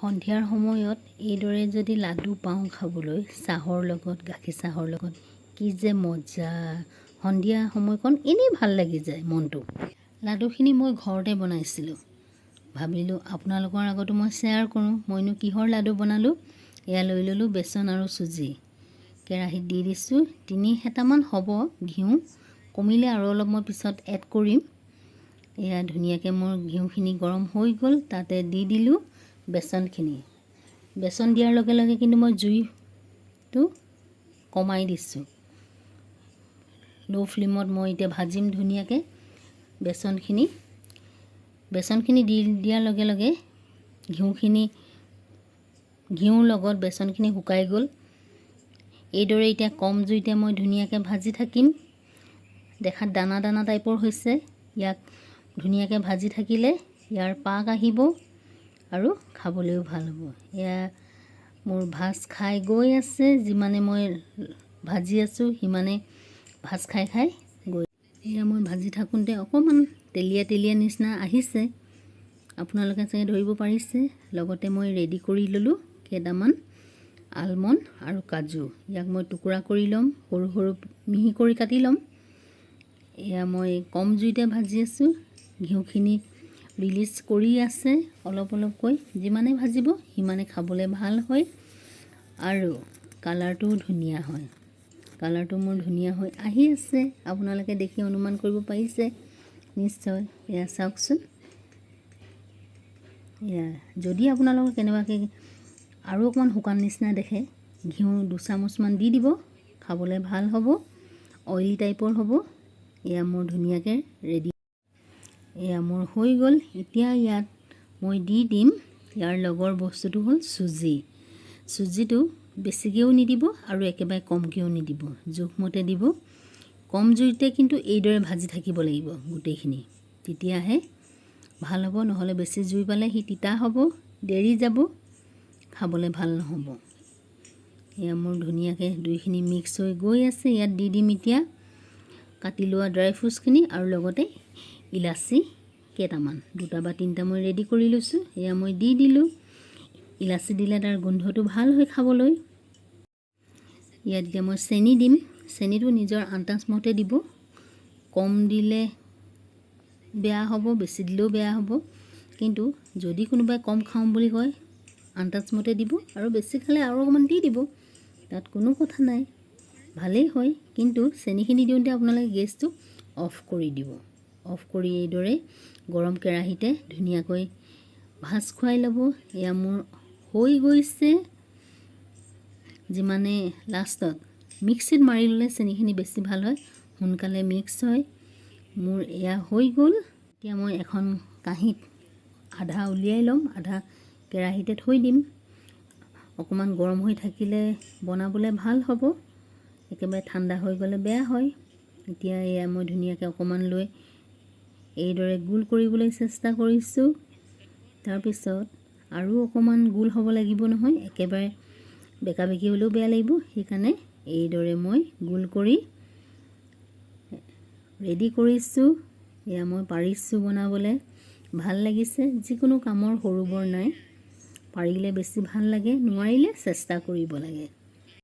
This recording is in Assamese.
সন্ধিয়াৰ সময়ত এইদৰে যদি লাডু পাওঁ খাবলৈ চাহৰ লগত, গাখীৰ চাহৰ লগত, কি যে মজা। সন্ধিয়া সময়কণ এনেই ভাল লাগি যায় মনটো। লাডুখিনি মই ঘৰতে বনাইছিলোঁ। ভাবিলোঁ আপোনালোকৰ আগতো মই শ্বেয়াৰ কৰোঁ। মইনো কিহৰ লাডু বনালোঁ। এয়া লৈ ল'লোঁ বেচন আৰু চুজি। কেৰাহীত দি দিছোঁ 3 হেতামান হ'ব ঘিউ। কমিলে আৰু অলপ মই পিছত এড কৰিম। এয়া ধুনীয়াকৈ মোৰ ঘিউখিনি গৰম হৈ গ'ল। তাতে দি দিলোঁ বেচনখিনি। বেচন দিয়াৰ লগে লগে কিন্তু মই জুইটো কমাই দিছোঁ। ল' ফ্লেমত মই এতিয়া ভাজিম ধুনীয়াকৈ বেচনখিনি দি দিয়াৰ লগে লগে ঘিউৰ লগত বেচনখিনি শুকাই গ'ল। এইদৰে এতিয়া কম জুইতে মই ধুনীয়াকৈ ভাজি থাকিম। দেখাত দানা দানা টাইপৰ হৈছে। ইয়াক ধুনীয়াকৈ ভাজি থাকিলে ইয়াৰ পাক আহিব আৰু খাবলৈও ভাল হ'ব। এয়া মোৰ ভাজ খাই গৈ আছে। যিমানে মই ভাজি আছোঁ সিমানে ভাজ খাই গৈ। এয়া মই ভাজি থাকোঁতে অকণমান তেলীয়া তেলীয়া নিচিনা আহিছে। আপোনালোকে চাগে ধৰিব পাৰিছে। লগতে মই ৰেডি কৰি ল'লোঁ কেইটামান আলমণ্ড আৰু কাজু। ইয়াক মই টুকুৰা কৰি ল'ম, সৰু সৰু মিহি কৰি কাটি ল'ম। এয়া মই কম জুইতে ভাজি আছোঁ। ঘিউখিনি ৰিলিজ কৰি আছে অলপ অলপকৈ। যিমানে ভাজিব সিমানে খাবলৈ ভাল হয় আৰু কালাৰটোও ধুনীয়া হয়। কালাৰটো মোৰ ধুনীয়া হৈ আহি আছে। আপোনালোকে দেখি অনুমান কৰিব পাৰিছে নিশ্চয়। এয়া চাওকচোন। এয়া যদি আপোনালোকৰ কেনেবাকৈ আৰু অকণমান শুকান নিচিনা দেখে, ঘিউ 2 চামুচমান দি দিব। খাবলৈ ভাল হ'ব, অইলি টাইপৰ হ'ব। এয়া মোৰ ধুনীয়াকৈ ৰেডি। এয়া মোৰ হৈ গ'ল। এতিয়া ইয়াত মই দি দিম ইয়াৰ লগৰ বস্তুটো হ'ল চুজি। চুজিটো বেছিকৈও নিদিব আৰু একেবাৰে কমকৈও নিদিব, জোখমতে দিব। কম জুইতে কিন্তু এইদৰে ভাজি থাকিব লাগিব গোটেইখিনি, তেতিয়াহে ভাল হ'ব। নহ'লে বেছি জুই পালে সি তিতা হ'ব, দেৰি যাব, খাবলৈ ভাল নহ'ব। এয়া মোৰ ধুনীয়াকৈ দুইখিনি মিক্স হৈ গৈ আছে। ইয়াত দি দিম এতিয়া কাটি লোৱা ড্ৰাই ফ্ৰুটছখিনি আৰু লগতে ইলাচি কেইটামান, 2টা বা 3টা মই ৰেডি কৰি লৈছোঁ। এয়া মই দি দিলোঁ। ইলাচি দিলে তাৰ গোন্ধটো ভাল হয় খাবলৈ। ইয়াত এতিয়া মই চেনি দিম। চেনিটো নিজৰ আন্দাজমতে দিব। কম দিলে বেয়া হ'ব, বেছি দিলেও বেয়া হ'ব। কিন্তু যদি কোনোবাই কম খাওঁ বুলি কয় আন্দাজমতে দিব, আৰু বেছি খালে আৰু অকণমান দি দিব। তাত কোনো কথা নাই, ভালেই হয়। কিন্তু চেনিখিনি দিওঁতে আপোনালোকে গেছটো অফ কৰি দিব। অফ কৰি এইদৰে গৰম কেৰাহীতে ধুনীয়াকৈ ভাজ খুৱাই ল'ব। এয়া মোৰ হৈ গৈছে। যিমানে লাষ্টত মিক্সিত মাৰি ল'লে চেনিখিনি বেছি ভাল হয়, সোনকালে মিক্স হয়। মোৰ এয়া হৈ গ'ল। এতিয়া মই এখন কাঁহীত আধা উলিয়াই ল'ম, আধা কেৰাহীতে থৈ দিম। অকণমান গৰম হৈ থাকিলে বনাবলৈ ভাল হ'ব, একেবাৰে ঠাণ্ডা হৈ গ'লে বেয়া হয়। এতিয়া এয়া মই ধুনীয়াকৈ অকণমান লৈ এইদৰে গোল কৰিবলৈ চেষ্টা কৰিছোঁ। তাৰপিছত আৰু অকণমান গোল হ'ব লাগিব নহয়, একেবাৰে বেকা বেকি হ'লেও বেয়া লাগিব। সেইকাৰণে এইদৰে মই গোল কৰি ৰেডি কৰিছোঁ। এয়া মই পাৰিছোঁ বনাবলৈ, ভাল লাগিছে। যিকোনো কামৰ সৰু বৰ নাই, পাৰিলে বেছি ভাল লাগে, নোৱাৰিলে চেষ্টা কৰিব লাগে।